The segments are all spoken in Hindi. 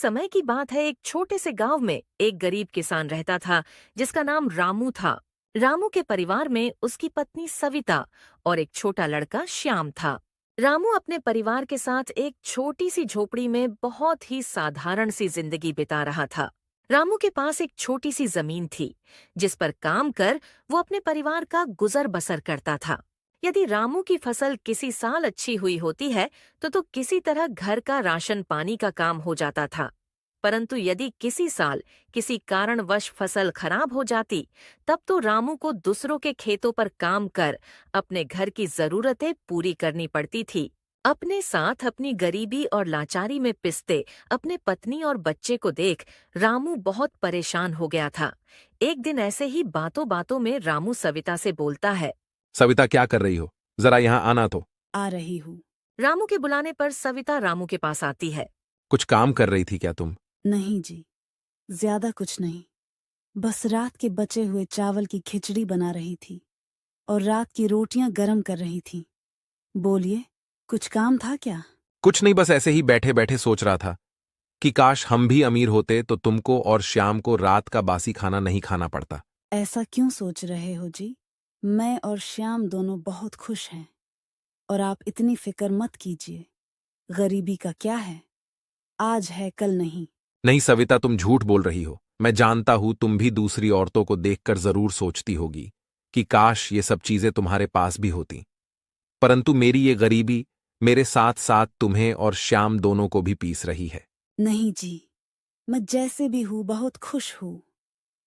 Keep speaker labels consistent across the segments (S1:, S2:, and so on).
S1: समय की बात है, एक छोटे से गांव में एक गरीब किसान रहता था जिसका नाम रामू था। रामू के परिवार में उसकी पत्नी सविता और एक छोटा लड़का श्याम था। रामू अपने परिवार के साथ एक छोटी सी झोपड़ी में बहुत ही साधारण सी जिंदगी बिता रहा था। रामू के पास एक छोटी सी जमीन थी जिस पर काम कर वो अपने परिवार का गुजर बसर करता था। यदि रामू की फसल किसी साल अच्छी हुई होती है तो किसी तरह घर का राशन पानी का काम हो जाता था। परंतु यदि किसी साल किसी कारणवश फसल खराब हो जाती, तब तो रामू को दूसरों के खेतों पर काम कर अपने घर की जरूरतें पूरी करनी पड़ती थी। अपने साथ अपनी गरीबी और लाचारी में पिसते अपने पत्नी और बच्चे को देख रामू बहुत परेशान हो गया था। एक दिन ऐसे ही बातों बातों में रामू सविता से बोलता है।
S2: सविता, क्या कर रही हो? जरा यहाँ आना तो।
S3: आ रही हूँ।
S1: रामू के बुलाने पर सविता रामू के पास आती है।
S2: कुछ काम कर रही थी क्या तुम?
S3: नहीं जी, ज्यादा कुछ नहीं। बस रात के बचे हुए चावल की खिचड़ी बना रही थी और रात की रोटियां गरम कर रही थी। बोलिए, कुछ काम था क्या?
S2: कुछ नहीं, बस ऐसे ही बैठे बैठे सोच रहा था कि काश हम भी अमीर होते तो तुमको और श्याम को रात का बासी खाना नहीं खाना पड़ता।
S3: ऐसा क्यों सोच रहे हो जी? मैं और श्याम दोनों बहुत खुश हैं और आप इतनी फिक्र मत कीजिए। गरीबी का क्या है, आज है कल नहीं।
S2: नहीं सविता, तुम झूठ बोल रही हो। मैं जानता हूं तुम भी दूसरी औरतों को देखकर जरूर सोचती होगी कि काश ये सब चीजें तुम्हारे पास भी होती। परंतु मेरी ये गरीबी मेरे साथ साथ तुम्हें और श्याम दोनों को भी पीस रही है।
S3: नहीं जी, मैं जैसे भी हूँ बहुत खुश हूँ।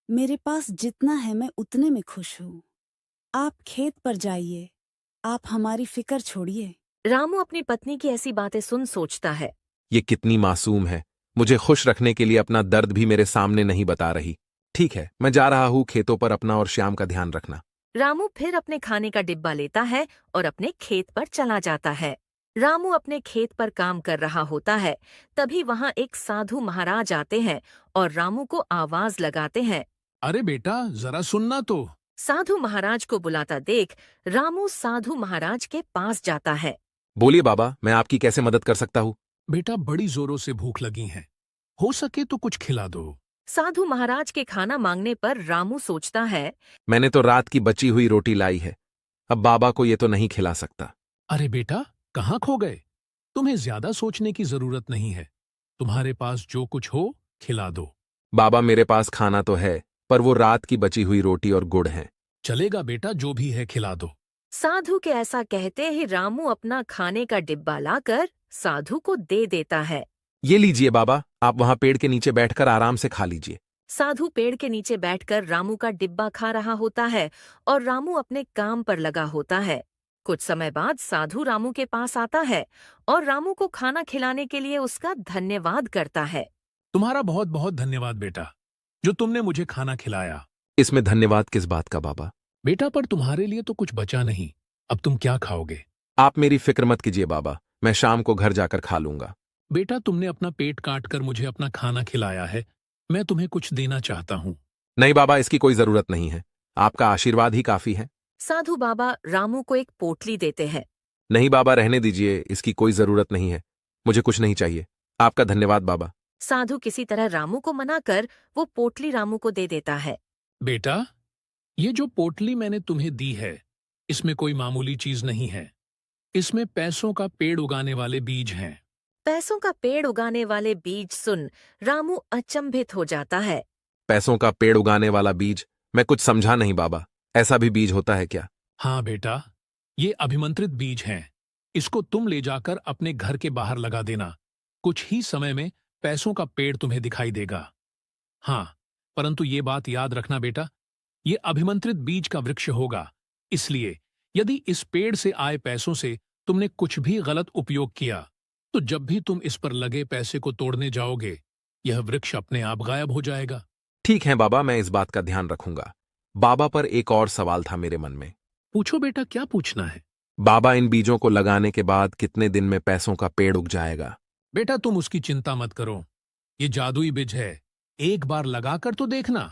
S3: मेरे पास जितना है मैं उतने में खुश हूँ। आप खेत पर जाइए, आप हमारी फिक्र छोड़िए।
S1: रामू अपनी पत्नी की ऐसी बातें सुन सोचता है।
S2: ये कितनी मासूम है, मुझे खुश रखने के लिए अपना दर्द भी मेरे सामने नहीं बता रही। ठीक है, मैं जा रहा हूं खेतों पर, अपना और श्याम का ध्यान रखना।
S1: रामू फिर अपने खाने का डिब्बा लेता है और अपने खेत पर चला जाता है। रामू अपने खेत पर काम कर रहा होता है, तभी वहाँ एक साधु महाराज आते हैं और रामू को आवाज लगाते हैं।
S4: अरे बेटा, जरा सुनना तो।
S1: साधु महाराज को बुलाता देख रामू साधु महाराज के पास जाता है।
S2: बोलिए बाबा, मैं आपकी कैसे मदद कर सकता हूँ?
S4: बेटा, बड़ी जोरों से भूख लगी है, हो सके तो कुछ खिला दो।
S1: साधु महाराज के खाना मांगने पर रामू सोचता है,
S2: मैंने तो रात की बची हुई रोटी लाई है, अब बाबा को ये तो नहीं खिला सकता।
S4: अरे बेटा, कहाँ खो गए? तुम्हें ज्यादा सोचने की जरूरत नहीं है। तुम्हारे पास जो कुछ हो खिला दो।
S2: बाबा, मेरे पास खाना तो है, पर वो रात की बची हुई रोटी और गुड़ है।
S4: चलेगा बेटा, जो भी है खिला दो।
S1: साधु के ऐसा कहते ही रामू अपना खाने का डिब्बा लाकर साधु को दे देता है।
S2: ये लीजिए बाबा, आप वहां पेड़ के नीचे बैठकर आराम से खा लीजिए।
S1: साधु पेड़ के नीचे बैठकर रामू का डिब्बा खा रहा होता है और रामू अपने काम पर लगा होता है। कुछ समय बाद साधु रामू के पास आता है और रामू को खाना खिलाने के लिए उसका धन्यवाद करता है।
S4: तुम्हारा बहुत बहुत धन्यवाद बेटा, जो तुमने मुझे खाना खिलाया।
S2: इसमें धन्यवाद किस बात का बाबा?
S4: बेटा, पर तुम्हारे लिए तो कुछ बचा नहीं। अब तुम क्या खाओगे?
S2: आप मेरी फिक्र मत कीजिए बाबा, मैं शाम को घर जाकर खा लूंगा।
S4: बेटा, तुमने अपना पेट काट कर मुझे अपना खाना खिलाया है, मैं तुम्हें कुछ देना चाहता हूँ।
S2: नहीं बाबा, इसकी कोई जरूरत नहीं है, आपका आशीर्वाद ही काफी है।
S1: साधु बाबा रामू को एक पोटली देते हैं।
S2: नहीं बाबा, रहने दीजिए, इसकी कोई जरूरत नहीं है, मुझे कुछ नहीं चाहिए। आपका धन्यवाद बाबा।
S1: साधु किसी तरह रामू को मनाकर वो पोटली रामू को दे देता है।
S4: बेटा, ये जो पोटली मैंने तुम्हें दी है, इसमें कोई मामूली चीज नहीं है। इसमें पैसों का पेड़ उगाने वाले बीज हैं।
S1: पैसों का पेड़ उगाने वाले बीज सुन रामू अचंभित हो जाता है।
S2: पैसों का पेड़ उगाने वाला बीज? मैं कुछ समझा नहीं बाबा, ऐसा भी बीज होता है क्या?
S4: हाँ बेटा, ये अभिमंत्रित बीज हैं। इसको तुम ले जाकर अपने घर के बाहर लगा देना। कुछ ही समय में पैसों का पेड़ तुम्हें दिखाई देगा। हाँ, परंतु ये बात याद रखना बेटा, ये अभिमंत्रित बीज का वृक्ष होगा। इसलिए यदि इस पेड़ से आए पैसों से तुमने कुछ भी गलत उपयोग किया, तो जब भी तुम इस पर लगे पैसे को तोड़ने जाओगे, यह वृक्ष अपने आप गायब हो जाएगा।
S2: ठीक है बाबा, मैं इस बात का ध्यान रखूंगा। बाबा, पर एक और सवाल था मेरे मन में।
S4: पूछो बेटा, क्या पूछना है?
S2: बाबा, इन बीजों को लगाने के बाद कितने दिन में पैसों का पेड़ उग जाएगा?
S4: बेटा, तुम उसकी चिंता मत करो। ये जादुई बीज है, एक बार लगाकर तो देखना,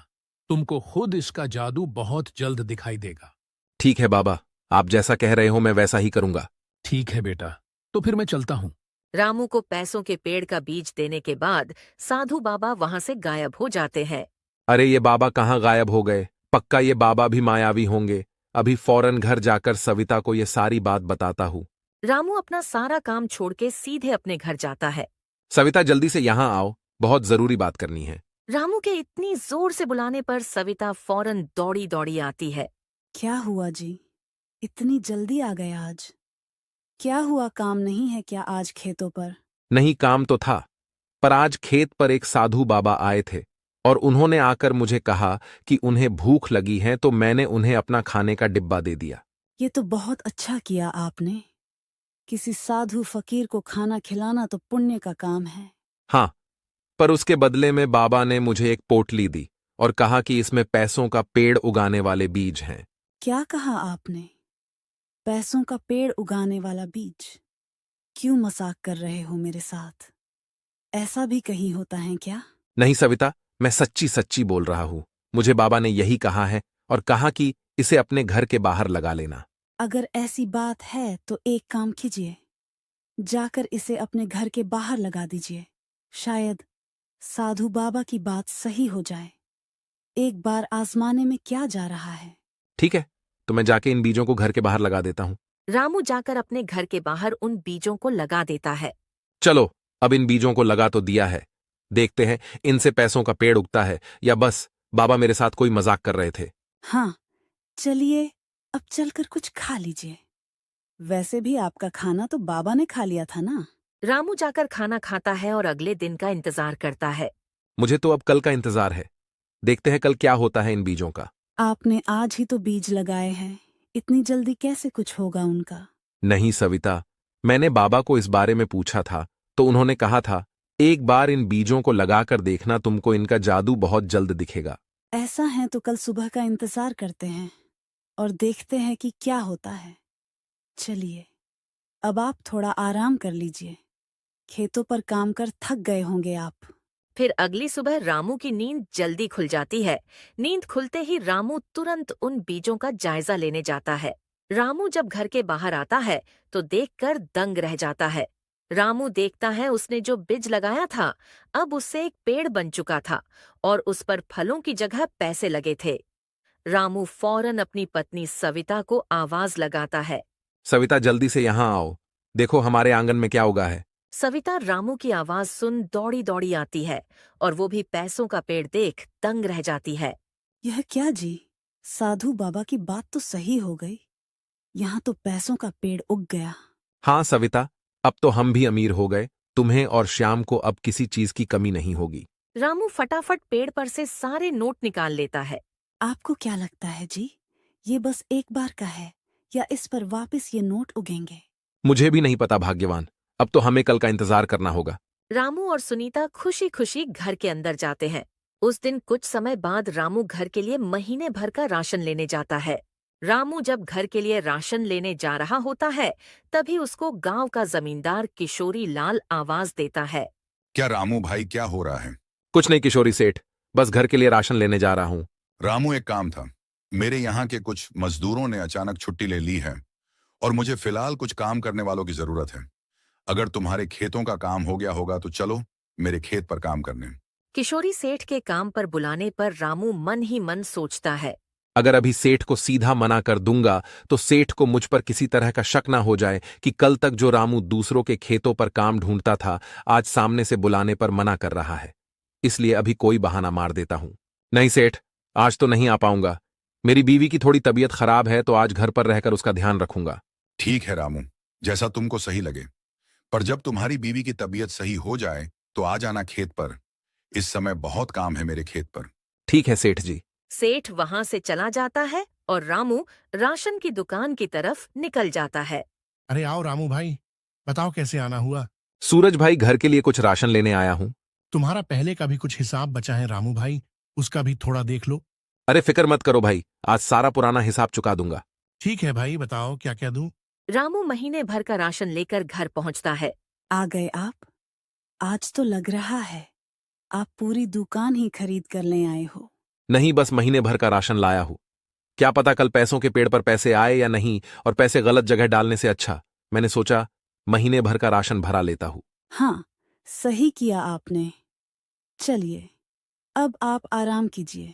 S4: तुमको खुद इसका जादू बहुत जल्द दिखाई देगा।
S2: ठीक है बाबा, आप जैसा कह रहे हो मैं वैसा ही करूंगा।
S4: ठीक है बेटा, तो फिर मैं चलता हूँ।
S1: रामू को पैसों के पेड़ का बीज देने के बाद साधु बाबा वहां से गायब हो जाते हैं।
S2: अरे ये बाबा कहाँ गायब हो गए? पक्का ये बाबा भी मायावी होंगे। अभी फौरन घर जाकर सविता को ये सारी बात बताता हूँ।
S1: रामू अपना सारा काम छोड़ के सीधे अपने घर जाता है।
S2: सविता जल्दी से यहाँ आओ, बहुत जरूरी बात करनी है।
S1: रामू के इतनी जोर से बुलाने पर सविता फौरन दौड़ी दौड़ी आती है।
S3: क्या हुआ जी? इतनी जल्दी आ गए आज? क्या हुआ, काम नहीं है क्या आज खेतों पर?
S2: नहीं, काम तो था, पर आज खेत पर एक साधु बाबा आए थे और उन्होंने आकर मुझे कहा कि उन्हें भूख लगी है, तो मैंने उन्हें अपना खाने का डिब्बा दे दिया।
S3: ये तो बहुत अच्छा किया आपने। किसी साधु फकीर को खाना खिलाना तो पुण्य का काम है।
S2: हाँ, पर उसके बदले में बाबा ने मुझे एक पोटली दी और कहा कि इसमें पैसों का पेड़ उगाने वाले बीज हैं।
S3: क्या कहा आपने? पैसों का पेड़ उगाने वाला बीज? क्यों मजाक कर रहे हो मेरे साथ? ऐसा भी कहीं होता है क्या?
S2: नहीं सविता, मैं सच्ची सच्ची बोल रहा हूं। मुझे बाबा ने यही कहा है और कहा कि इसे अपने घर के बाहर लगा लेना।
S3: अगर ऐसी बात है तो एक काम कीजिए, जाकर इसे अपने घर के बाहर लगा दीजिए। शायद साधु बाबा की बात सही हो जाए। एक बार आजमाने में क्या जा रहा है?
S2: ठीक है, तो मैं जाके इन बीजों को घर के बाहर लगा देता हूं।
S1: रामू जाकर अपने घर के बाहर उन बीजों को लगा देता है।
S2: चलो, अब इन बीजों को लगा तो दिया है, देखते हैं इनसे पैसों का पेड़ उगता है या बस बाबा मेरे साथ कोई मजाक कर रहे थे।
S3: हाँ, चलिए अब चलकर कुछ खा लीजिए। वैसे भी आपका खाना तो बाबा ने खा लिया था ना।
S1: रामू जाकर खाना खाता है और अगले दिन का इंतजार करता है।
S2: मुझे तो अब कल का इंतजार है। देखते हैं कल क्या होता है इन बीजों का।
S3: आपने आज ही तो बीज लगाए हैं, इतनी जल्दी कैसे कुछ होगा उनका?
S2: नहीं सविता, मैंने बाबा को इस बारे में पूछा था तो उन्होंने कहा था एक बार इन बीजों को लगाकर देखना, तुमको इनका जादू बहुत जल्द दिखेगा।
S3: ऐसा है तो कल सुबह का इंतजार करते हैं और देखते हैं कि क्या होता है। चलिए, अब आप थोड़ा आराम कर लीजिए। खेतों पर काम कर थक गए होंगे आप।
S1: फिर अगली सुबह रामू की नींद जल्दी खुल जाती है। नींद खुलते ही रामू तुरंत उन बीजों का जायजा लेने जाता है। रामू जब घर के बाहर आता है तो देखकर दंग रह जाता है। रामू देखता है उसने जो बीज लगाया था अब उससे एक पेड़ बन चुका था और उस पर फलों की जगह पैसे लगे थे। रामू फौरन अपनी पत्नी सविता को आवाज लगाता है।
S2: सविता जल्दी से यहाँ आओ, देखो हमारे आंगन में क्या उगा है।
S1: सविता रामू की आवाज सुन दौड़ी दौड़ी आती है और वो भी पैसों का पेड़ देख दंग रह जाती है।
S3: यह क्या जी? साधु बाबा की बात तो सही हो गई। यहाँ तो पैसों का पेड़ उग गया।
S2: हाँ सविता, अब तो हम भी अमीर हो गए। तुम्हें और श्याम को अब किसी चीज की कमी नहीं होगी।
S1: रामू फटाफट पेड़ पर से सारे नोट निकाल लेता है।
S3: आपको क्या लगता है जी, ये बस एक बार का है या इस पर वापस ये नोट उगेंगे?
S2: मुझे भी नहीं पता भाग्यवान, अब तो हमें कल का इंतजार करना होगा।
S1: रामू और सुनीता खुशी खुशी घर के अंदर जाते हैं। उस दिन कुछ समय बाद रामू घर के लिए महीने भर का राशन लेने जाता है। रामू जब घर के लिए राशन लेने जा रहा होता है तभी उसको गांव का जमींदार किशोरी लाल आवाज देता है।
S5: क्या रामू भाई, क्या हो रहा है?
S2: कुछ नहीं किशोरी सेठ, बस घर के लिए राशन लेने जा रहा हूँ।
S5: रामू, एक काम था। मेरे यहाँ के कुछ मजदूरों ने अचानक छुट्टी ले ली है और मुझे फिलहाल कुछ काम करने वालों की जरूरत है। अगर तुम्हारे खेतों का काम हो गया होगा तो चलो मेरे खेत पर काम करने।
S1: किशोरी सेठ के काम पर बुलाने पर रामू मन ही मन सोचता है,
S2: अगर अभी सेठ को सीधा मना कर दूंगा तो सेठ को मुझ पर किसी तरह का शक ना हो जाए कि कल तक जो रामू दूसरों के खेतों पर काम ढूंढता था आज सामने से बुलाने पर मना कर रहा है। इसलिए अभी कोई बहाना मार देता हूं। नहीं सेठ, आज तो नहीं आ पाऊंगा। मेरी बीवी की थोड़ी तबीयत खराब है तो आज घर पर रहकर उसका ध्यान रखूंगा।
S5: ठीक है रामू, जैसा तुमको सही लगे। पर जब तुम्हारी बीवी की तबीयत सही हो जाए तो आ जाना खेत पर। इस समय बहुत काम है मेरे खेत पर।
S2: ठीक है सेठ जी।
S1: सेठ वहां से चला जाता है और रामू राशन की दुकान की तरफ निकल जाता है।
S6: अरे आओ रामू भाई, बताओ कैसे आना हुआ?
S2: सूरज भाई, घर के लिए कुछ राशन लेने आया हूं।
S6: तुम्हारा पहले का भी कुछ हिसाब बचा है रामू भाई, उसका भी थोड़ा देख लो।
S2: अरे फिक्र मत करो भाई, आज सारा पुराना हिसाब चुका दूंगा।
S6: ठीक है भाई, बताओ क्या क्या दूं?
S1: रामू महीने भर का राशन लेकर घर पहुंचता है।
S3: आ गए आप? आज तो लग रहा है आप पूरी दुकान ही खरीद कर ले आए हो।
S2: नहीं, बस महीने भर का राशन लाया हूं। क्या पता कल पैसों के पेड़ पर पैसे आए या नहीं, और पैसे गलत जगह डालने से अच्छा मैंने सोचा महीने भर का राशन भरा लेता हूं।
S3: हाँ, सही किया आपने। चलिए, अब आप आराम कीजिए।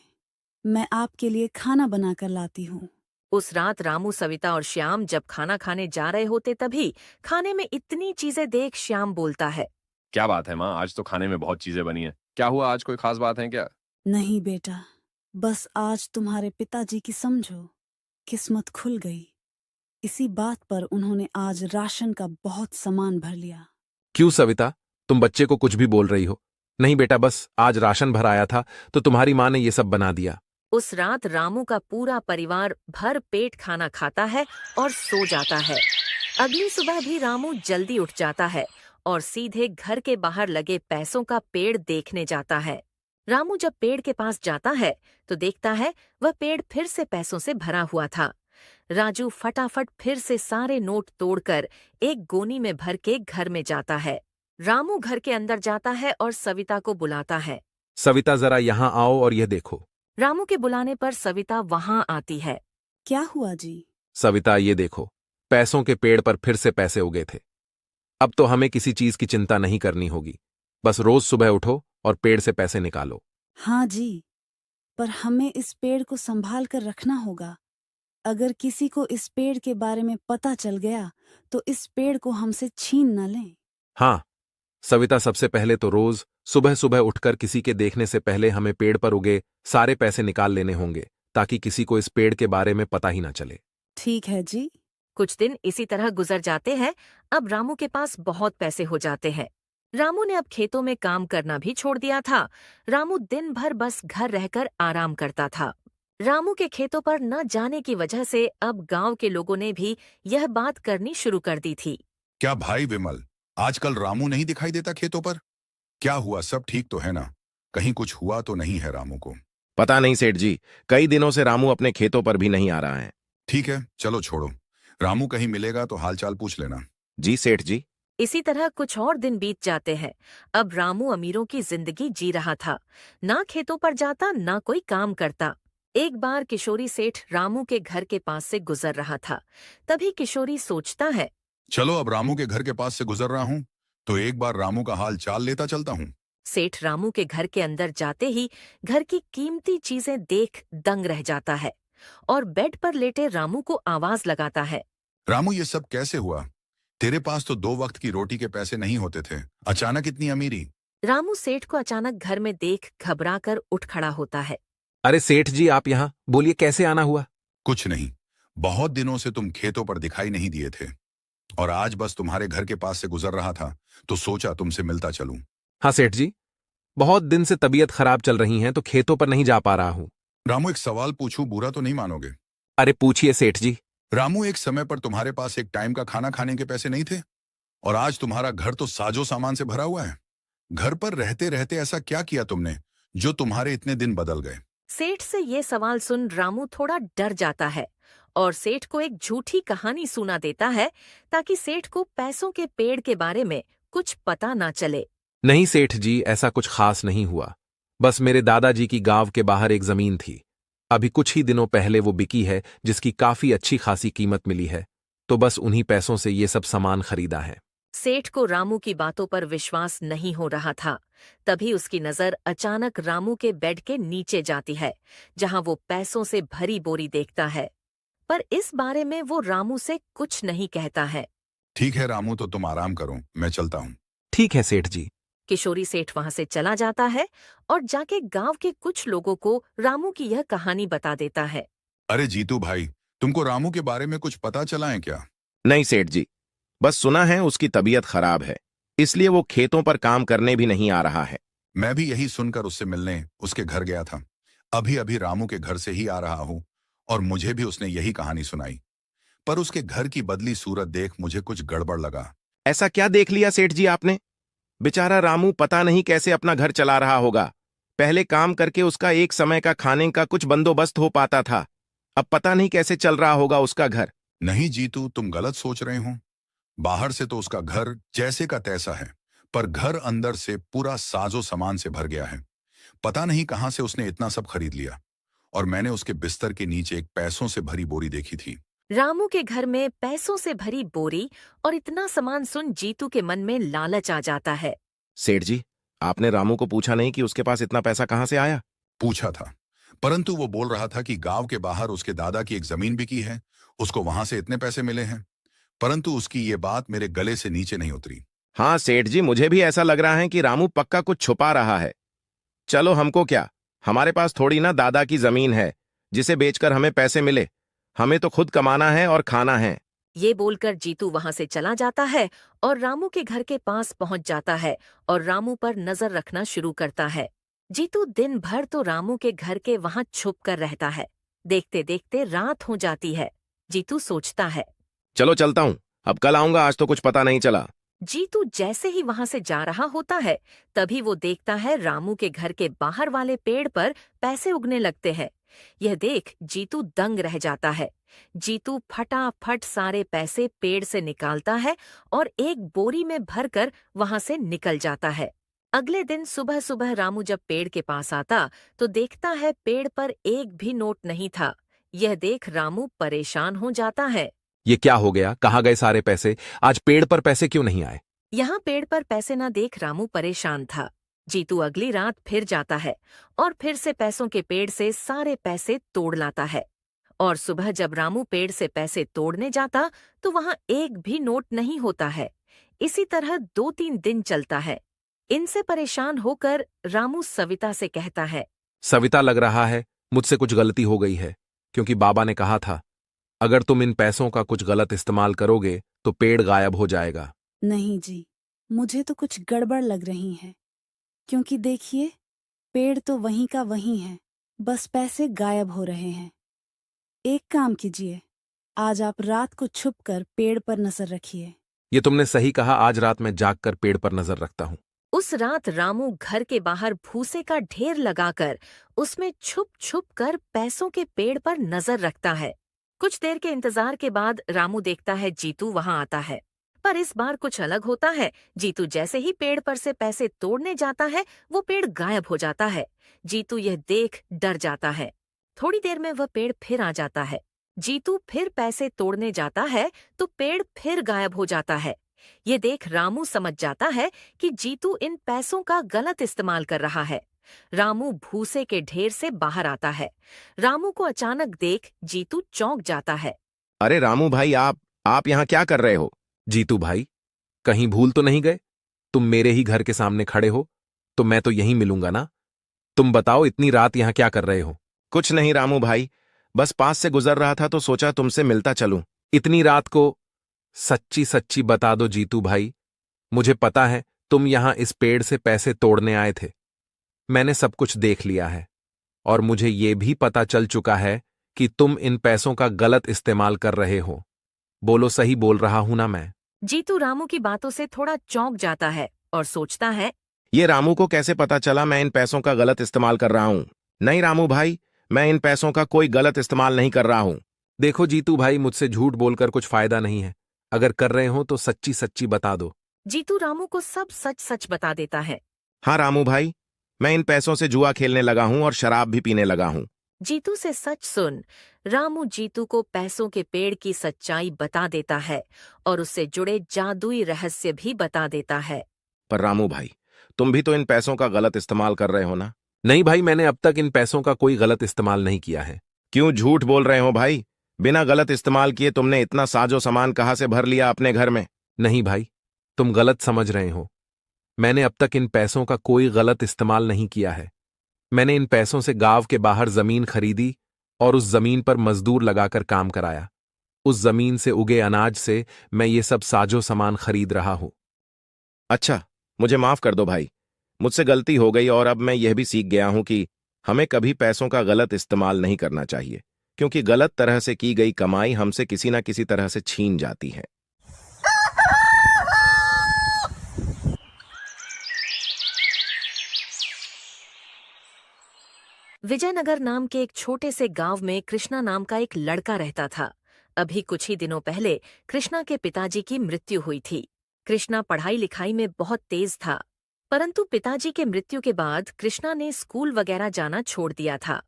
S3: मैं आपके लिए खाना बनाकर लाती हूँ।
S1: उस रात रामू, सविता और श्याम जब खाना खाने जा रहे होते तभी खाने में इतनी चीजें देख श्याम बोलता है।
S7: क्या बात है माँ, आज तो खाने में बहुत चीजें बनी हैं। क्या हुआ, आज कोई खास बात है क्या?
S3: नहीं बेटा, बस आज तुम्हारे पिताजी की समझो किस्मत खुल गई। इसी बात पर उन्होंने आज राशन का बहुत सामान भर लिया।
S2: क्यों सविता, तुम बच्चे को कुछ भी बोल रही हो? नहीं बेटा, बस आज राशन भर आया था तो तुम्हारी माँ ने ये सब बना दिया।
S1: उस रात रामू का पूरा परिवार भर पेट खाना खाता है और सो जाता है। अगली सुबह भी रामू जल्दी उठ जाता है और सीधे घर के बाहर लगे पैसों का पेड़ देखने जाता है। रामू जब पेड़ के पास जाता है तो देखता है वह पेड़ फिर से पैसों से भरा हुआ था। राजू फटाफट फिर से सारे नोट तोड़कर एक गोनी में भर के घर में जाता है। रामू घर के अंदर जाता है और सविता को बुलाता है।
S2: सविता, जरा यहाँ आओ और यह देखो।
S1: रामू के बुलाने पर सविता वहां आती है।
S3: क्या हुआ जी?
S2: सविता, ये देखो, पैसों के पेड़ पर फिर से पैसे उगे थे। अब तो हमें किसी चीज की चिंता नहीं करनी होगी। बस रोज सुबह उठो और पेड़ से पैसे निकालो।
S3: हाँ जी, पर हमें इस पेड़ को संभाल कर रखना होगा। अगर किसी को इस पेड़ के बारे में पता चल गया तो इस पेड़ को हमसे छीन न लें।
S2: हाँ सविता, सबसे पहले तो रोज सुबह सुबह उठकर किसी के देखने से पहले हमें पेड़ पर उगे सारे पैसे निकाल लेने होंगे, ताकि किसी को इस पेड़ के बारे में पता ही ना चले।
S3: ठीक है जी।
S1: कुछ दिन इसी तरह गुजर जाते हैं। अब रामू के पास बहुत पैसे हो जाते हैं। रामू ने अब खेतों में काम करना भी छोड़ दिया था। रामू दिन भर बस घर रहकर आराम करता था। रामू के खेतों पर न जाने की वजह से अब गांव के लोगों ने भी यह बात करनी शुरू कर दी थी।
S5: क्या भाई विमल, आजकल रामू नहीं दिखाई देता खेतों पर? क्या हुआ, सब ठीक तो है ना? कहीं कुछ हुआ तो नहीं है रामू को?
S8: पता नहीं सेठ जी, कई दिनों से रामू अपने खेतों पर भी नहीं आ रहा है।
S5: ठीक है, चलो छोड़ो। रामू कहीं मिलेगा तो हालचाल पूछ लेना।
S8: जी सेठ जी।
S1: इसी तरह कुछ और दिन बीत जाते हैं। अब रामू अमीरों की जिंदगी जी रहा था। ना खेतों पर जाता, ना कोई काम करता। एक बार किशोरी सेठ रामू के घर के पास से गुजर रहा था। तभी किशोरी सोचता है,
S5: चलो, अब रामू के घर के पास से गुजर रहा हूँ तो एक बार रामू का हाल चाल लेता चलता हूँ।
S1: सेठ रामू के घर के अंदर जाते ही घर की कीमती चीजें देख दंग रह जाता है और बेड पर लेटे रामू को आवाज लगाता है।
S5: रामू, ये सब कैसे हुआ? तेरे पास तो 2 वक्त की रोटी के पैसे नहीं होते थे, अचानक इतनी अमीरी?
S1: रामू सेठ को अचानक घर में देख घबराकर उठ खड़ा होता है।
S2: अरे सेठ जी, आप यहाँ, बोलिए कैसे आना हुआ?
S5: कुछ नहीं, बहुत दिनों से तुम खेतों पर दिखाई नहीं दिए थे और आज बस तुम्हारे घर के पास से गुजर रहा था तो सोचा तुमसे मिलता चलूं।
S2: हाँ सेठ जी, बहुत दिन से तबीयत खराब चल रही है तो खेतों पर नहीं जा पा रहा हूँ।
S5: रामू, एक सवाल पूछूं, बुरा तो नहीं मानोगे?
S2: अरे पूछिए सेठ जी।
S5: रामू, एक समय पर तुम्हारे पास एक टाइम का खाना खाने के पैसे नहीं थे और आज तुम्हारा घर तो साजो सामान से भरा हुआ है। घर पर रहते रहते ऐसा क्या किया तुमने जो तुम्हारे इतने दिन बदल गए?
S1: सेठ से ये सवाल सुन रामू थोड़ा डर जाता है और सेठ को एक झूठी कहानी सुना देता है ताकि सेठ को पैसों के पेड़ के बारे में कुछ पता ना चले।
S2: नहीं सेठ जी, ऐसा कुछ खास नहीं हुआ। बस मेरे दादाजी की गांव के बाहर एक जमीन थी। अभी कुछ ही दिनों पहले वो बिकी है, जिसकी काफी अच्छी खासी कीमत मिली है, तो बस उन्हीं पैसों से ये सब सामान खरीदा है।
S1: सेठ को रामू की बातों पर विश्वास नहीं हो रहा था। तभी उसकी नजर अचानक रामू के बेड के नीचे जाती है, जहां वो पैसों से भरी बोरी देखता है। पर इस बारे में वो रामू से कुछ नहीं कहता है।
S5: ठीक है रामू, तो तुम आराम करो, मैं चलता हूँ।
S2: ठीक है सेठ जी।
S1: किशोरी सेठ वहां से चला जाता है और जाके गांव के कुछ लोगों को रामू की यह कहानी बता देता है।
S5: अरे जीतू भाई, तुमको रामू के बारे में कुछ पता चला है क्या?
S8: नहीं सेठ जी, बस सुना है उसकी तबीयत खराब है, इसलिए वो खेतों पर काम करने भी नहीं आ रहा है।
S5: मैं भी यही सुनकर उससे मिलने उसके घर गया था। अभी अभी रामू के घर से ही आ रहा हूँ और मुझे भी उसने यही कहानी सुनाई। पर उसके घर की बदली सूरत देख मुझे कुछ गड़बड़ लगा।
S8: ऐसा क्या देख लिया सेठ जी आपने? बेचारा रामू पता नहीं कैसे अपना घर चला रहा होगा। पहले काम करके उसका एक समय का खाने का कुछ बंदोबस्त हो पाता था, अब पता नहीं कैसे चल रहा होगा उसका घर।
S5: नहीं जीतू, तुम गलत सोच रहे हो। बाहर से तो उसका घर जैसे का तैसा है, पर घर अंदर से पूरा साजो सामान से भर गया है। पता नहीं कहां से उसने इतना सब खरीद लिया। और मैंने उसके बिस्तर के नीचे एक पैसों से भरी बोरी देखी थी।
S1: रामू के घर में पैसों से भरी बोरी और इतना सामान सुन जीतू के मन में लालच आ जाता है।
S8: सेठ जी, आपने रामू को पूछा नहीं कि उसके पास इतना पैसा कहाँ से आया?
S5: पूछा था, परंतु वो बोल रहा था कि गांव के बाहर उसके दादा की एक जमीन बिकी है, उसको वहां से इतने पैसे मिले हैं। परंतु उसकी ये बात मेरे गले से नीचे नहीं उतरी।
S8: हाँ सेठ जी, मुझे भी ऐसा लग रहा है कि रामू पक्का कुछ छुपा रहा है। चलो हमको क्या, हमारे पास थोड़ी ना दादा की जमीन है जिसे बेचकर हमें पैसे मिले। हमें तो खुद कमाना है और खाना है।
S1: ये बोलकर जीतू वहां से चला जाता है और रामू के घर के पास पहुंच जाता है और रामू पर नजर रखना शुरू करता है। जीतू दिन भर तो रामू के घर के वहां छुप कर रहता है। देखते देखते रात हो जाती है। जीतू सोचता है।
S8: चलो चलता हूँ, अब कल आऊंगा, आज तो कुछ पता नहीं चला।
S1: जीतू जैसे ही वहां से जा रहा होता है तभी वो देखता है रामू के घर के बाहर वाले पेड़ पर पैसे उगने लगते हैं। यह देख जीतू दंग रह जाता है। जीतू फटाफट सारे पैसे पेड़ से निकालता है और एक बोरी में भरकर वहां से निकल जाता है। अगले दिन सुबह सुबह रामू जब पेड़ के पास आता तो देखता है पेड़ पर एक भी नोट नहीं था। यह देख रामू परेशान हो जाता है।
S2: ये क्या हो गया? कहाँ गए सारे पैसे? आज पेड़ पर पैसे क्यों नहीं आए?
S1: यहाँ पेड़ पर पैसे न देख रामू परेशान था। जीतू अगली रात फिर जाता है और फिर से पैसों के पेड़ से सारे पैसे तोड़ लाता है। और सुबह जब रामू पेड़ से पैसे तोड़ने जाता तो वहां एक भी नोट नहीं होता है। इसी तरह 2-3 दिन चलता है। इनसे परेशान होकर रामू सविता से कहता है।
S2: सविता, लग रहा है मुझसे कुछ गलती हो गई है, क्योंकि बाबा ने कहा था अगर तुम इन पैसों का कुछ गलत इस्तेमाल करोगे तो पेड़ गायब हो जाएगा।
S3: नहीं जी, मुझे तो कुछ गड़बड़ लग रही है, क्योंकि देखिए पेड़ तो वहीं का वहीं है, बस पैसे गायब हो रहे हैं। एक काम कीजिए, आज आप रात को छुपकर पेड़ पर नजर रखिए।
S2: ये तुमने सही कहा, आज रात मैं जागकर पेड़ पर नजर रखता हूँ।
S1: उस रात रामू घर के बाहर भूसे का ढेर लगाकर उसमें छुप छुप कर पैसों के पेड़ पर नजर रखता है। कुछ देर के इंतजार के बाद रामू देखता है जीतू वहां आता है, पर इस बार कुछ अलग होता है। जीतू जैसे ही पेड़ पर से पैसे तोड़ने जाता है वो पेड़ गायब हो जाता है। जीतू यह देख डर जाता है। थोड़ी देर में वह पेड़ फिर आ जाता है। जीतू फिर पैसे तोड़ने जाता है तो पेड़ फिर गायब हो जाता है। ये देख रामू समझ जाता है कि जीतू इन पैसों का गलत इस्तेमाल कर रहा है। रामू भूसे के ढेर से बाहर आता है। रामू को अचानक देख जीतू चौंक जाता है।
S8: अरे रामू भाई, आप यहाँ क्या कर रहे हो?
S2: जीतू भाई, कहीं भूल तो नहीं गए? तुम मेरे ही घर के सामने खड़े हो तो मैं तो यहीं मिलूंगा ना। तुम बताओ, इतनी रात यहाँ क्या कर रहे हो?
S8: कुछ नहीं रामू भाई, बस पास से गुजर रहा था तो सोचा तुमसे मिलता चलूं।
S2: इतनी रात को? सच्ची सच्ची बता दो जीतू भाई, मुझे पता है तुम यहाँ इस पेड़ से पैसे तोड़ने आए थे। मैंने सब कुछ देख लिया है और मुझे ये भी पता चल चुका है कि तुम इन पैसों का गलत इस्तेमाल कर रहे हो। बोलो, सही बोल रहा हूं ना मैं?
S1: जीतू रामू की बातों से थोड़ा चौंक जाता है और सोचता है,
S8: ये रामू को कैसे पता चला मैं इन पैसों का गलत इस्तेमाल कर रहा हूँ? नहीं रामू भाई, मैं इन पैसों का कोई गलत इस्तेमाल नहीं कर रहा हूँ।
S2: देखो जीतू भाई, मुझसे झूठ बोलकर कुछ फायदा नहीं है। अगर कर रहे हो तो सच्ची सच्ची बता दो।
S1: जीतू रामू को सब सच सच बता देता है।
S8: हाँ रामू भाई, मैं इन पैसों से जुआ खेलने लगा हूँ और शराब भी पीने लगा हूँ।
S1: जीतू से सच सुन रामू जीतू को पैसों के पेड़ की सच्चाई बता देता है और उससे जुड़े जादुई रहस्य भी बता देता है।
S8: पर रामू भाई, तुम भी तो इन पैसों का गलत इस्तेमाल कर रहे हो ना?
S2: नहीं भाई, मैंने अब तक इन पैसों का कोई गलत इस्तेमाल नहीं किया है।
S8: क्यों झूठ बोल रहे हो भाई? बिना गलत इस्तेमाल किए तुमने इतना साजो सामान कहाँ से भर लिया अपने घर में?
S2: नहीं भाई, तुम गलत समझ रहे हो। मैंने अब तक इन पैसों का कोई गलत इस्तेमाल नहीं किया है। मैंने इन पैसों से गांव के बाहर जमीन खरीदी और उस जमीन पर मजदूर लगाकर काम कराया। उस जमीन से उगे अनाज से मैं ये सब साजो सामान खरीद रहा हूं।
S8: अच्छा, मुझे माफ कर दो भाई, मुझसे गलती हो गई और अब मैं यह भी सीख गया हूं कि हमें कभी पैसों का गलत इस्तेमाल नहीं करना चाहिए, क्योंकि गलत तरह से की गई कमाई हमसे किसी ना किसी तरह से छीन जाती है।
S1: विजयनगर नाम के एक छोटे से गांव में कृष्णा नाम का एक लड़का रहता था। अभी कुछ ही दिनों पहले कृष्णा के पिताजी की मृत्यु हुई थी। कृष्णा पढ़ाई लिखाई में बहुत तेज था, परंतु पिताजी के मृत्यु के बाद कृष्णा ने स्कूल वगैरह जाना छोड़ दिया था।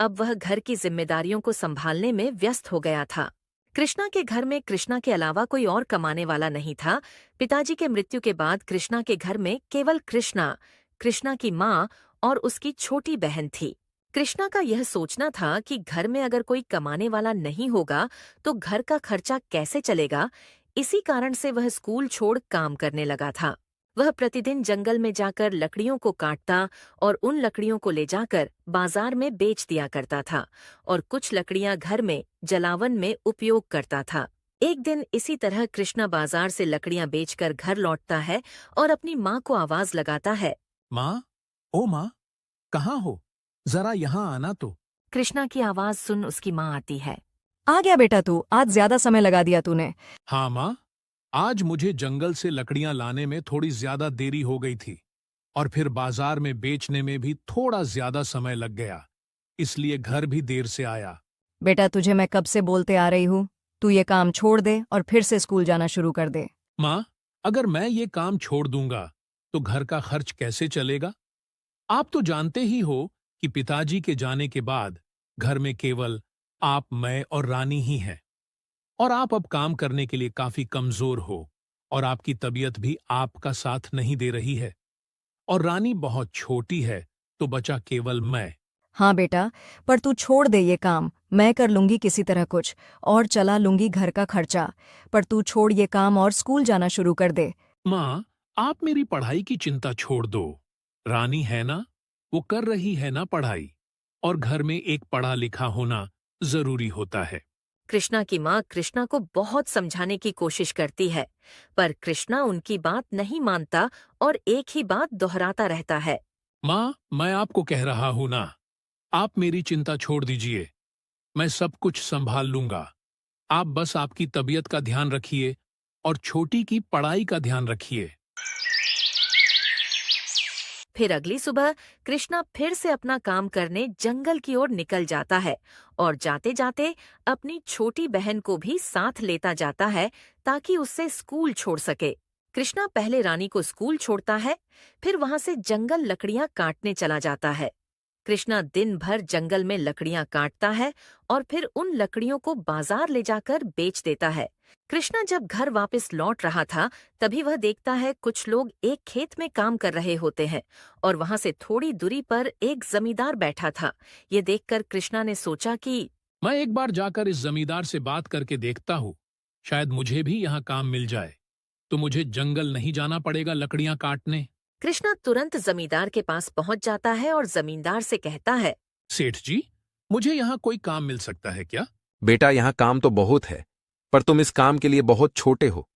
S1: अब वह घर की जिम्मेदारियों को संभालने में व्यस्त हो गया था। कृष्णा के घर में कृष्णा के अलावा कोई और कमाने वाला नहीं था। पिताजी के मृत्यु के बाद कृष्णा के घर में केवल कृष्णा, कृष्णा की माँ और उसकी छोटी बहन थी। कृष्णा का यह सोचना था कि घर में अगर कोई कमाने वाला नहीं होगा तो घर का खर्चा कैसे चलेगा। इसी कारण से वह स्कूल छोड़ काम करने लगा था। वह प्रतिदिन जंगल में जाकर लकड़ियों को काटता और उन लकड़ियों को ले जाकर बाजार में बेच दिया करता था और कुछ लकड़ियां घर में जलावन में उपयोग करता था। एक दिन इसी तरह कृष्णा बाजार से लकड़ियां बेचकर घर लौटता है और अपनी माँ को आवाज लगाता है,
S4: माँ, ओ माँ, कहाँ हो? जरा यहाँ आना तो।
S1: कृष्णा की आवाज सुन उसकी माँ आती है।
S9: आ गया बेटा तू, आज ज्यादा समय लगा दिया तूने।
S4: हाँ माँ, आज मुझे जंगल से लकड़ियां लाने में थोड़ी ज्यादा देरी हो गई थी और फिर बाजार में बेचने में भी थोड़ा ज्यादा समय लग गया, इसलिए घर भी देर से आया।
S9: बेटा तुझे मैं कब से बोलते आ रही हूँ, तू ये काम छोड़ दे और फिर से स्कूल जाना शुरू कर दे।
S4: माँ, अगर मैं ये काम छोड़ दूंगा तो घर का खर्च कैसे चलेगा? आप तो जानते ही हो कि पिताजी के जाने के बाद घर में केवल आप, मैं और रानी ही हैं। और आप अब काम करने के लिए काफी कमजोर हो और आपकी तबीयत भी आपका साथ नहीं दे रही है और रानी बहुत छोटी है, तो बचा केवल मैं।
S9: हाँ बेटा, पर तू छोड़ दे ये काम, मैं कर लूंगी किसी तरह कुछ और चला लूंगी घर का खर्चा, पर तू छोड़ ये काम और स्कूल जाना शुरू कर दे।
S4: माँ, आप मेरी पढ़ाई की चिंता छोड़ दो। रानी है ना, वो कर रही है ना पढ़ाई, और घर में एक पढ़ा लिखा होना जरूरी होता है।
S1: कृष्णा की माँ कृष्णा को बहुत समझाने की कोशिश करती है, पर कृष्णा उनकी बात नहीं मानता और एक ही बात दोहराता रहता है।
S4: माँ, मैं आपको कह रहा हूं ना, आप मेरी चिंता छोड़ दीजिए, मैं सब कुछ संभाल लूंगा। आप बस आपकी तबीयत का ध्यान रखिए और छोटी की पढ़ाई का ध्यान रखिए।
S1: फिर अगली सुबह कृष्णा फिर से अपना काम करने जंगल की ओर निकल जाता है और जाते जाते अपनी छोटी बहन को भी साथ लेता जाता है ताकि उससे स्कूल छोड़ सके। कृष्णा पहले रानी को स्कूल छोड़ता है, फिर वहां से जंगल लकड़ियां काटने चला जाता है। कृष्णा दिन भर जंगल में लकड़ियां काटता है और फिर उन लकड़ियों को बाजार ले जाकर बेच देता है। कृष्णा जब घर वापस लौट रहा था तभी वह देखता है कुछ लोग एक खेत में काम कर रहे होते हैं और वहां से थोड़ी दूरी पर एक जमींदार बैठा था। ये देखकर कृष्णा ने सोचा कि
S4: मैं एक बार जाकर इस जमींदार से बात करके देखता हूँ, शायद मुझे भी यहाँ काम मिल जाए, तो मुझे जंगल नहीं जाना पड़ेगा लकड़ियां काटने।
S1: कृष्णा तुरंत जमींदार के पास पहुंच जाता है और जमींदार से कहता है,
S4: सेठ जी, मुझे यहाँ कोई काम मिल सकता है क्या?
S2: बेटा, यहाँ काम तो बहुत है, पर तुम इस काम के लिए बहुत छोटे हो।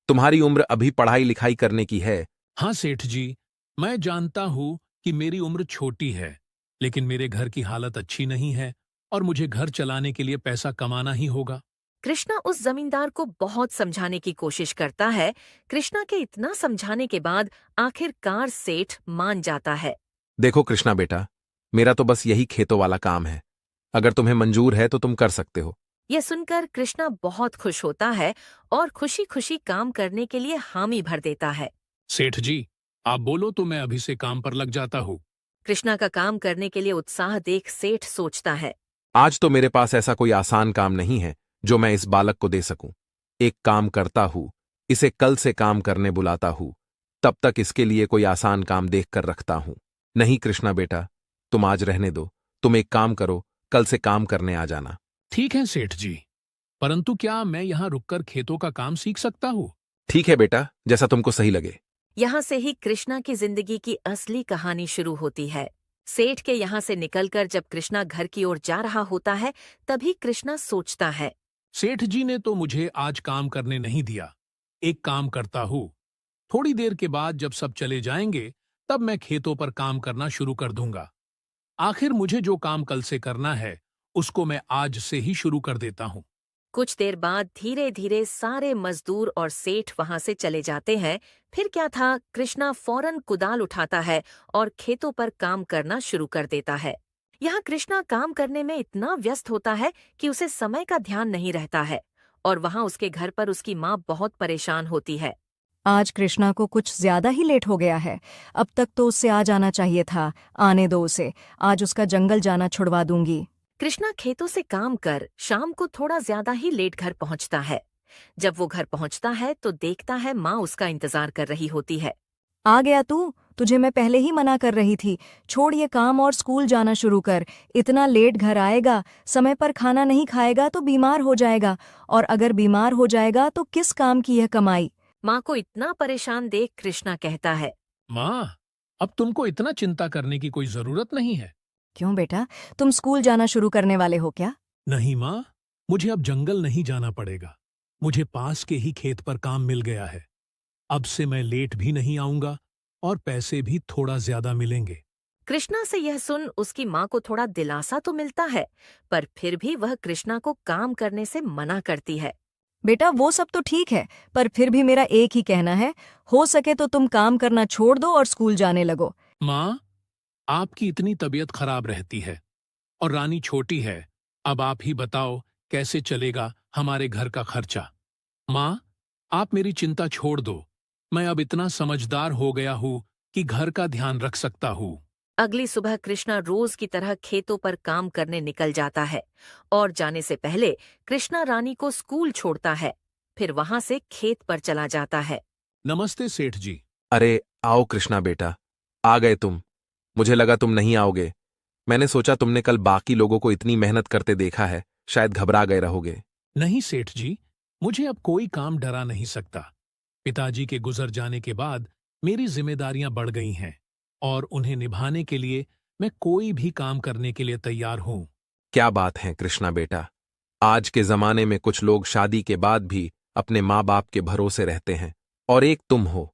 S2: तुम्हारी उम्र अभी पढ़ाई लिखाई करने की है।
S4: हाँ सेठ जी, मैं जानता हूँ कि मेरी उम्र छोटी है, लेकिन मेरे घर की हालत अच्छी नहीं है और मुझे घर चलाने के लिए पैसा कमाना ही होगा।
S1: कृष्णा उस जमींदार को बहुत समझाने की कोशिश करता है। कृष्णा के इतना समझाने के बाद आखिरकार सेठ मान जाता है।
S2: देखो कृष्णा बेटा, मेरा तो बस यही खेतों वाला काम है, अगर तुम्हें मंजूर है तो तुम कर सकते हो।
S1: यह सुनकर कृष्णा बहुत खुश होता है और खुशी खुशी काम करने के लिए हामी भर देता है।
S4: सेठ जी, आप बोलो तो मैं अभी से काम पर लग जाता हूँ।
S1: कृष्णा का काम करने के लिए उत्साह देख सेठ सोचता है,
S2: आज तो मेरे पास ऐसा कोई आसान काम नहीं है जो मैं इस बालक को दे सकूं। एक काम करता हूं, इसे कल से काम करने बुलाता हूं, तब तक इसके लिए कोई आसान काम देख कर रखता हूं। नहीं कृष्णा बेटा, तुम आज रहने दो, तुम एक काम करो, कल से काम करने आ जाना।
S4: ठीक है सेठ जी, परंतु क्या मैं यहाँ रुककर खेतों का काम सीख सकता हूँ?
S2: ठीक है बेटा, जैसा तुमको सही लगे।
S1: यहाँ से ही कृष्णा की जिंदगी की असली कहानी शुरू होती है। सेठ के यहाँ से निकलकर जब कृष्णा घर की ओर जा रहा होता है तभी कृष्णा सोचता है,
S4: सेठ जी ने तो मुझे आज काम करने नहीं दिया। एक काम करता हूँ, थोड़ी देर के बाद जब सब चले जाएंगे तब मैं खेतों पर काम करना शुरू कर दूंगा। आखिर मुझे जो काम कल से करना है उसको मैं आज से ही शुरू कर देता हूँ।
S1: कुछ देर बाद धीरे धीरे सारे मजदूर और सेठ वहां से चले जाते हैं। फिर क्या था, कृष्णा फौरन कुदाल उठाता है और खेतों पर काम करना शुरू कर देता है। यहाँ कृष्णा काम करने में इतना व्यस्त होता है कि उसे समय का ध्यान नहीं रहता है और वहाँ उसके घर पर उसकी माँ बहुत परेशान होती है।
S9: आज कृष्णा को कुछ ज्यादा ही लेट हो गया है, अब तक तो उससे आ जाना चाहिए था। आने दो उसे, आज उसका जंगल जाना छुड़वा दूंगी।
S1: कृष्णा खेतों से काम कर शाम को थोड़ा ज्यादा ही लेट घर पहुंचता है। जब वो घर पहुंचता है तो देखता है माँ उसका इंतजार कर रही होती है।
S9: आ गया तू? तुझे मैं पहले ही मना कर रही थी, छोड़ ये काम और स्कूल जाना शुरू कर। इतना लेट घर आएगा, समय पर खाना नहीं खाएगा तो बीमार हो जाएगा, और अगर बीमार हो जाएगा तो किस काम की यह कमाई।
S1: माँ को इतना परेशान देख कृष्णा कहता है,
S4: माँ, अब तुमको इतना चिंता करने की कोई जरूरत नहीं है।
S9: क्यों बेटा, तुम स्कूल जाना शुरू करने वाले हो क्या?
S4: नहीं माँ, मुझे अब जंगल नहीं जाना पड़ेगा। मुझे पास के ही खेत पर काम मिल गया है। अब से मैं लेट भी नहीं आऊंगा और पैसे भी थोड़ा ज्यादा मिलेंगे।
S1: कृष्णा से यह सुन उसकी माँ को थोड़ा दिलासा तो मिलता है, पर फिर भी वह कृष्णा को काम करने से मना करती है।
S9: बेटा वो सब तो ठीक है, पर फिर भी मेरा एक ही कहना है, हो सके तो तुम काम करना छोड़ दो और स्कूल जाने लगो।
S4: माँ, आपकी इतनी तबीयत खराब रहती है और रानी छोटी है। अब आप ही बताओ कैसे चलेगा हमारे घर का खर्चा। माँ, आप मेरी चिंता छोड़ दो। मैं अब इतना समझदार हो गया हूँ कि घर का ध्यान रख सकता हूँ।
S1: अगली सुबह कृष्णा रोज की तरह खेतों पर काम करने निकल जाता है और जाने से पहले कृष्णा रानी को स्कूल छोड़ता है, फिर वहां से खेत पर चला जाता है।
S4: नमस्ते सेठ जी।
S2: अरे आओ कृष्णा बेटा, आ गए तुम। मुझे लगा तुम नहीं आओगे। मैंने सोचा तुमने कल बाकी लोगों को इतनी मेहनत करते देखा है, शायद घबरा गए रहोगे।
S4: नहीं सेठ जी, मुझे अब कोई काम डरा नहीं सकता। पिताजी के गुजर जाने के बाद मेरी जिम्मेदारियां बढ़ गई हैं और उन्हें निभाने के लिए मैं कोई भी काम करने के लिए तैयार हूं।
S2: क्या बात है कृष्णा बेटा, आज के जमाने में कुछ लोग शादी के बाद भी अपने माँ बाप के भरोसे रहते हैं, और एक तुम हो।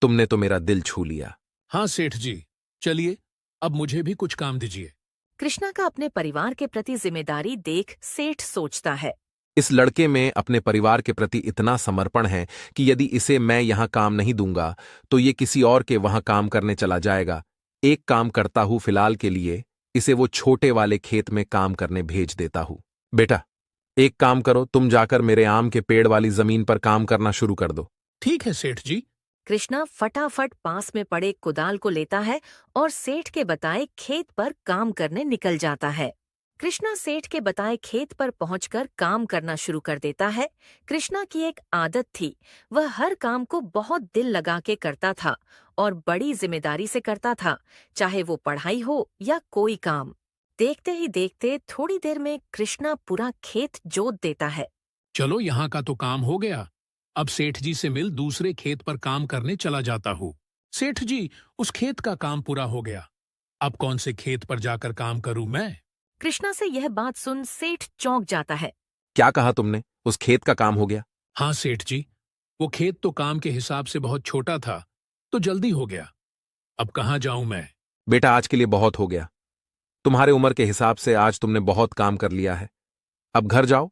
S2: तुमने तो मेरा दिल छू लिया।
S4: हाँ सेठ जी, चलिए अब मुझे भी कुछ काम दीजिए।
S1: कृष्णा का अपने परिवार के प्रति जिम्मेदारी देख सेठ सोचता है,
S2: इस लड़के में अपने परिवार के प्रति इतना समर्पण है कि यदि इसे मैं यहां काम नहीं दूंगा तो ये किसी और के वहां काम करने चला जाएगा। एक काम करता हूं फिलहाल के लिए, इसे वो छोटे वाले खेत में काम करने भेज देता हूं। बेटा, एक काम करो, तुम जाकर मेरे आम के पेड़ वाली जमीन पर काम करना शुरू कर दो।
S4: ठीक है सेठ जी।
S1: कृष्णा फटाफट पास में पड़े कुदाल को लेता है और सेठ के बताए खेत पर काम करने निकल जाता है। कृष्णा सेठ के बताए खेत पर पहुंचकर काम करना शुरू कर देता है। कृष्णा की एक आदत थी, वह हर काम को बहुत दिल लगा के करता था और बड़ी जिम्मेदारी से करता था, चाहे वो पढ़ाई हो या कोई काम। देखते ही देखते थोड़ी देर में कृष्णा पूरा खेत जोत देता है।
S4: चलो यहाँ का तो काम हो गया। अब सेठ जी से मिल दूसरे खेत पर काम करने चला जाता हूँ। सेठ जी, उस खेत का काम पूरा हो गया। अब कौन से खेत पर जाकर काम करूं मैं?
S1: कृष्णा से यह बात सुन सेठ चौंक जाता है।
S2: क्या कहा तुमने? उस खेत का काम हो गया?
S4: हाँ सेठ जी, वो खेत तो काम के हिसाब से बहुत छोटा था, तो जल्दी हो गया। अब कहाँ जाऊं मैं?
S2: बेटा, आज के लिए बहुत हो गया। तुम्हारे उम्र के हिसाब से आज तुमने बहुत काम कर लिया है। अब घर जाओ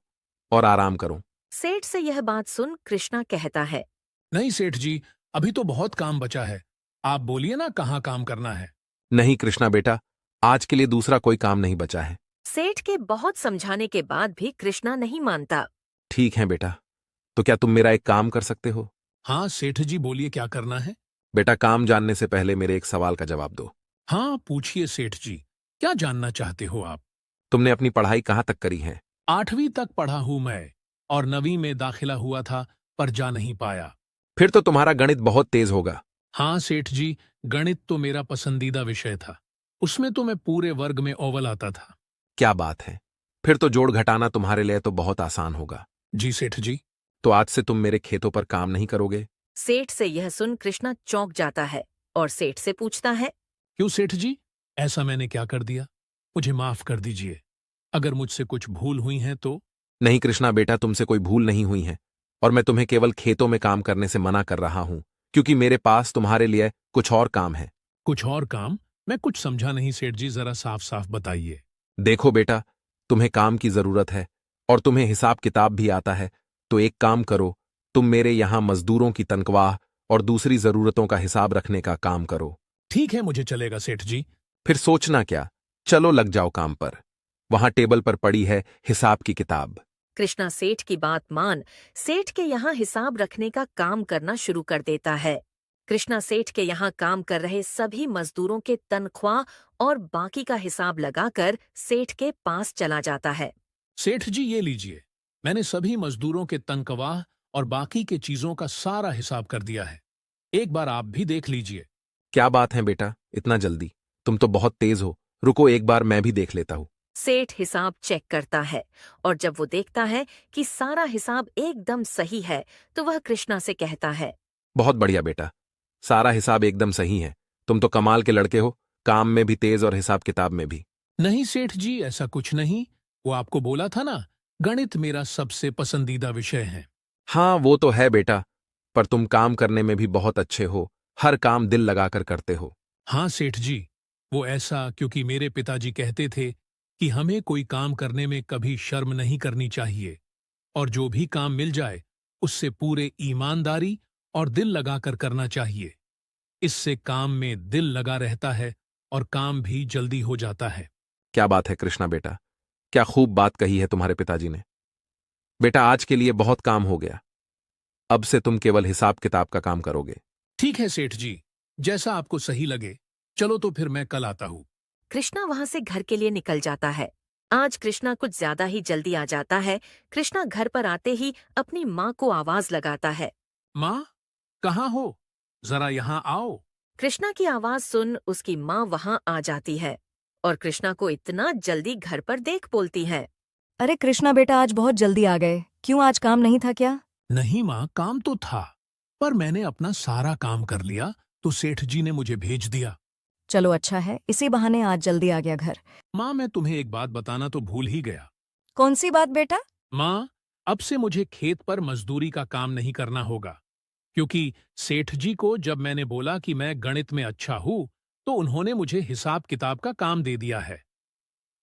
S2: और आराम करो।
S1: सेठ से यह बात सुन कृष्णा कहता है,
S4: नहीं सेठ जी, अभी तो बहुत काम बचा है। आप बोलिए ना कहाँ काम करना है।
S2: नहीं कृष्णा बेटा, आज के लिए दूसरा कोई काम नहीं बचा है।
S1: सेठ के बहुत समझाने के बाद भी कृष्णा नहीं मानता।
S2: ठीक है बेटा, तो क्या तुम मेरा एक काम कर सकते हो?
S4: हाँ सेठ जी, बोलिए क्या करना है।
S2: बेटा, काम जानने से पहले मेरे एक सवाल का जवाब दो।
S4: हाँ पूछिए सेठ जी, क्या जानना चाहते हो आप?
S2: तुमने अपनी पढ़ाई कहाँ तक करी है?
S4: 8वीं तक पढ़ा हूं मैं, और 9वीं में दाखिला हुआ था पर जा नहीं पाया।
S2: फिर तो तुम्हारा गणित बहुत तेज होगा।
S4: हाँ सेठ जी, गणित तो मेरा पसंदीदा विषय था। उसमें तो मैं पूरे वर्ग में अव्वल आता था।
S2: क्या बात है, फिर तो जोड़ घटाना तुम्हारे लिए तो बहुत आसान होगा।
S4: जी सेठ जी।
S2: तो आज से तुम मेरे खेतों पर काम नहीं करोगे?
S1: सेठ से यह सुन कृष्णा चौंक जाता है और सेठ से पूछता है,
S4: क्यों सेठ जी, ऐसा मैंने क्या कर दिया? मुझे माफ कर दीजिए। अगर मुझसे कुछ भूल हुई है तो।
S2: नहीं कृष्णा बेटा, तुमसे कोई भूल नहीं हुई है, और मैं तुम्हें केवल खेतों में काम करने से मना कर रहा हूं क्योंकि मेरे पास तुम्हारे लिए कुछ और काम है।
S4: कुछ और काम? मैं कुछ समझा नहीं सेठ जी, जरा साफ साफ बताइए।
S2: देखो बेटा, तुम्हें काम की जरूरत है और तुम्हें हिसाब किताब भी आता है, तो एक काम करो, तुम मेरे यहां मजदूरों की तनख्वाह और दूसरी जरूरतों का हिसाब रखने का काम करो।
S4: ठीक है, मुझे चलेगा सेठ जी।
S2: फिर सोचना क्या, चलो लग जाओ काम पर। वहां टेबल पर पड़ी है हिसाब की किताब।
S1: कृष्णा सेठ की बात मान सेठ के यहाँ हिसाब रखने का काम करना शुरू कर देता है। कृष्णा सेठ के यहाँ काम कर रहे सभी मजदूरों के तनख्वाह और बाकी का हिसाब लगाकर सेठ के पास चला जाता है।
S4: सेठ जी ये लीजिए, मैंने सभी मजदूरों के तनख्वाह और बाकी के चीजों का सारा हिसाब कर दिया है। एक बार आप भी देख लीजिए।
S2: क्या बात है बेटा, इतना जल्दी? तुम तो बहुत तेज हो। रुको, एक बार मैं भी देख लेता हूँ।
S1: सेठ हिसाब चेक करता है और जब वो देखता है कि सारा हिसाब एकदम सही है तो वह कृष्णा से कहता है,
S2: बहुत बढ़िया बेटा, सारा हिसाब एकदम सही है। तुम तो कमाल के लड़के हो, काम में भी तेज और हिसाब किताब में भी।
S4: नहीं सेठ जी, ऐसा कुछ नहीं। वो आपको बोला था ना, गणित मेरा सबसे पसंदीदा विषय है।
S2: हाँ वो तो है बेटा, पर तुम काम करने में भी बहुत अच्छे हो, हर काम दिल लगाकर करते हो।
S4: हाँ सेठ जी, वो ऐसा क्योंकि मेरे पिताजी कहते थे कि हमें कोई काम करने में कभी शर्म नहीं करनी चाहिए और जो भी काम मिल जाए उससे पूरे ईमानदारी और दिल लगाकर करना चाहिए। इससे काम में दिल लगा रहता है और काम भी जल्दी हो जाता है।
S2: क्या बात है कृष्णा बेटा, क्या खूब बात कही है तुम्हारे पिताजी ने। बेटा आज के लिए बहुत काम हो गया, अब से तुम केवल हिसाब किताब का काम करोगे।
S4: ठीक है सेठ जी, जैसा आपको सही लगे। चलो तो फिर मैं कल आता हूँ।
S1: कृष्णा वहां से घर के लिए निकल जाता है। आज कृष्णा कुछ ज्यादा ही जल्दी आ जाता है। कृष्णा घर पर आते ही अपनी माँ को आवाज लगाता है।
S4: माँ, कहाँ हो? जरा यहाँ आओ।
S1: कृष्णा की आवाज सुन उसकी माँ वहां आ जाती है और कृष्णा को इतना जल्दी घर पर देख बोलती है।
S9: अरे कृष्णा बेटा, आज बहुत जल्दी आ गए। क्यों, आज काम नहीं था क्या?
S4: नहीं माँ, काम तो था, पर मैंने अपना सारा काम कर लिया तो सेठ जी ने मुझे भेज दिया।
S9: चलो अच्छा है, इसी बहाने आज जल्दी आ गया घर।
S4: माँ, मैं तुम्हें एक बात बताना तो भूल ही गया।
S9: कौन सी बात बेटा?
S4: माँ, अब से मुझे खेत पर मजदूरी का काम नहीं करना होगा, क्योंकि सेठ जी को जब मैंने बोला कि मैं गणित में अच्छा हूँ तो उन्होंने मुझे हिसाब किताब का काम दे दिया है।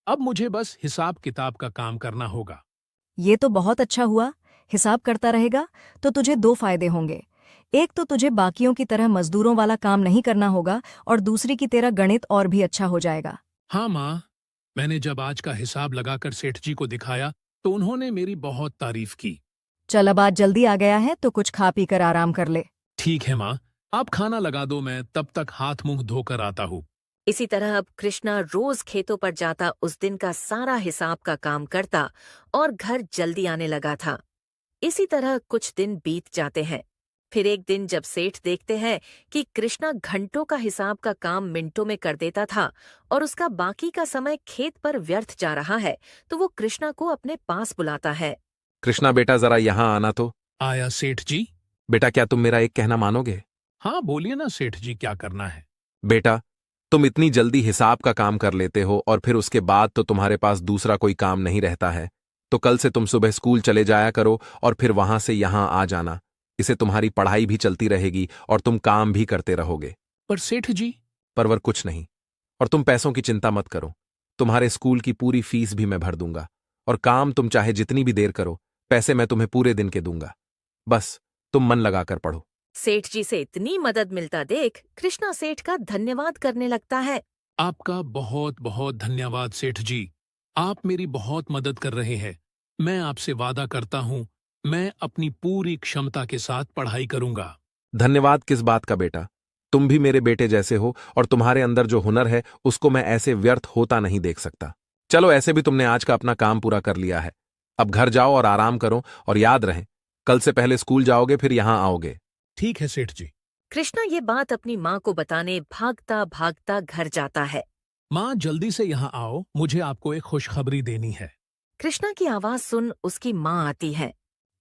S4: अब मुझे बस हिसाब किताब का काम करना होगा।
S9: ये तो बहुत अच्छा हुआ। हिसाब करता रहेगा तो तुझे दो फायदे होंगे। एक तो तुझे बाकियों की तरह मजदूरों वाला काम नहीं करना होगा और दूसरी की तेरा गणित और भी अच्छा हो जाएगा।
S4: हाँ माँ, मैंने जब आज का हिसाब लगाकर सेठ जी को दिखाया तो उन्होंने मेरी बहुत तारीफ की।
S9: चल अब आज जल्दी आ गया है तो कुछ खा पी कर आराम कर ले।
S4: ठीक है माँ, आप खाना लगा दो, मैं तब तक हाथ मुंह धोकर आता हूँ।
S1: इसी तरह अब कृष्णा रोज खेतों पर जाता उस दिन का सारा हिसाब का काम करता और घर जल्दी आने लगा था। इसी तरह कुछ दिन बीत जाते हैं। फिर एक दिन जब सेठ देखते हैं कि कृष्णा घंटों का हिसाब का काम मिनटों में कर देता था और उसका बाकी का समय खेत पर व्यर्थ जा रहा है, तो वो कृष्णा को अपने पास बुलाता है।
S2: कृष्णा बेटा जरा यहाँ आना तो।
S4: आया सेठ जी।
S2: बेटा क्या तुम मेरा एक कहना मानोगे?
S4: हाँ बोलिए ना सेठ जी, क्या करना है?
S2: बेटा तुम इतनी जल्दी हिसाब का काम कर लेते हो और फिर उसके बाद तो तुम्हारे पास दूसरा कोई काम नहीं रहता है, तो कल से तुम सुबह स्कूल चले जाया करो और फिर वहां से यहां आ जाना। इससे तुम्हारी पढ़ाई भी चलती रहेगी और तुम काम भी करते रहोगे।
S4: पर सेठ जी।
S2: परवर कुछ नहीं, और तुम पैसों की चिंता मत करो, तुम्हारे स्कूल की पूरी फीस भी मैं भर दूंगा और काम तुम चाहे जितनी भी देर करो, पैसे मैं तुम्हें पूरे दिन के दूंगा। बस तुम मन लगाकर पढ़ो।
S1: सेठ जी से इतनी मदद मिलता देख कृष्णा सेठ का धन्यवाद करने लगता है।
S4: आपका बहुत बहुत धन्यवाद सेठ जी, आप मेरी बहुत मदद कर रहे हैं। मैं आपसे वादा करता हूँ, मैं अपनी पूरी क्षमता के साथ पढ़ाई करूंगा।
S2: धन्यवाद किस बात का बेटा, तुम भी मेरे बेटे जैसे हो और तुम्हारे अंदर जो हुनर है उसको मैं ऐसे व्यर्थ होता नहीं देख सकता। चलो ऐसे भी तुमने आज का अपना काम पूरा कर लिया है, अब घर जाओ और आराम करो और याद रहे कल से पहले स्कूल जाओगे फिर यहां आओगे।
S4: ठीक है सेठ जी।
S1: कृष्णा ये बात अपनी माँ को बताने भागता भागता घर जाता है।
S4: माँ जल्दी से यहाँ आओ, मुझे आपको एक खुशखबरी देनी है।
S1: कृष्णा की आवाज सुन उसकी माँ आती है।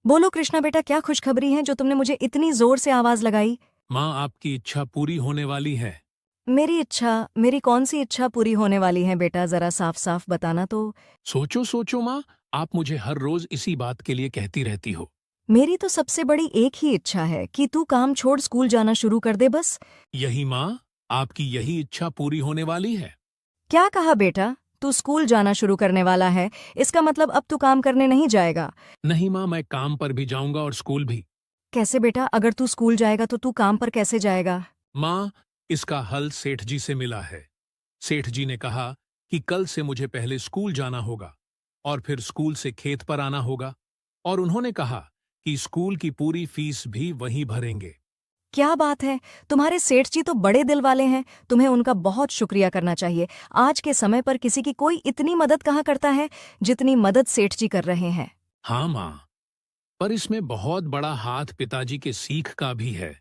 S9: बोलो कृष्णा बेटा, क्या खुशखबरी है जो तुमने मुझे इतनी जोर से आवाज लगाई?
S4: माँ आपकी इच्छा पूरी होने वाली है।
S9: मेरी इच्छा? मेरी कौन सी इच्छा पूरी होने वाली है बेटा, जरा साफ साफ बताना तो।
S4: सोचो सोचो माँ, आप मुझे हर रोज इसी बात के लिए कहती रहती हो।
S9: मेरी तो सबसे बड़ी एक ही इच्छा है कि तू काम छोड़ स्कूल जाना शुरू कर दे बस।
S4: यही माँ, आपकी यही इच्छा पूरी होने वाली है।
S9: क्या कहा बेटा? तू स्कूल जाना शुरू करने वाला है, इसका मतलब अब तू काम करने नहीं जाएगा?
S4: नहीं माँ, मैं काम पर भी जाऊंगा और स्कूल भी।
S9: कैसे बेटा? अगर तू स्कूल जाएगा तो तू काम पर कैसे जाएगा?
S4: माँ, इसका हल सेठ जी से मिला है। सेठ जी ने कहा कि कल से मुझे पहले स्कूल जाना होगा और फिर स्कूल से खेत पर आना होगा, और उन्होंने कहा कि स्कूल की पूरी फीस भी वहीं भरेंगे।
S9: क्या बात है, तुम्हारे सेठ जी तो बड़े दिल वाले हैं, तुम्हें उनका बहुत शुक्रिया करना चाहिए। आज के समय पर किसी की कोई इतनी मदद कहाँ करता है जितनी मदद सेठ जी कर रहे हैं।
S4: हाँ माँ, पर इसमें बहुत बड़ा हाथ पिताजी के सीख का भी है।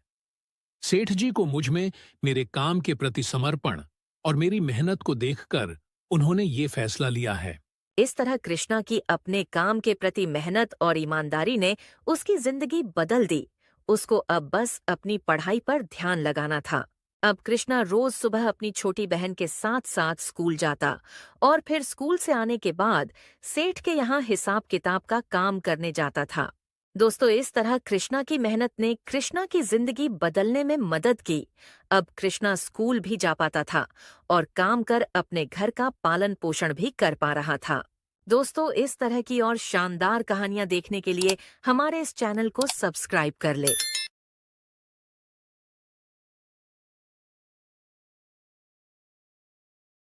S4: सेठ जी को मुझ में मेरे काम के प्रति समर्पण और मेरी मेहनत को देखकर उन्होंने ये फैसला लिया है।
S1: इस तरह कृष्णा की अपने काम के प्रति मेहनत और ईमानदारी ने उसकी जिंदगी बदल दी। उसको अब बस अपनी पढ़ाई पर ध्यान लगाना था। अब कृष्णा रोज सुबह अपनी छोटी बहन के साथ साथ स्कूल जाता और फिर स्कूल से आने के बाद सेठ के यहाँ हिसाब किताब का काम करने जाता था। दोस्तों, इस तरह कृष्णा की मेहनत ने कृष्णा की जिंदगी बदलने में मदद की। अब कृष्णा स्कूल भी जा पाता था और काम कर अपने घर का पालन पोषण भी कर पा रहा था। दोस्तों, इस तरह की और शानदार कहानियां देखने के लिए हमारे इस चैनल को सब्सक्राइब कर ले।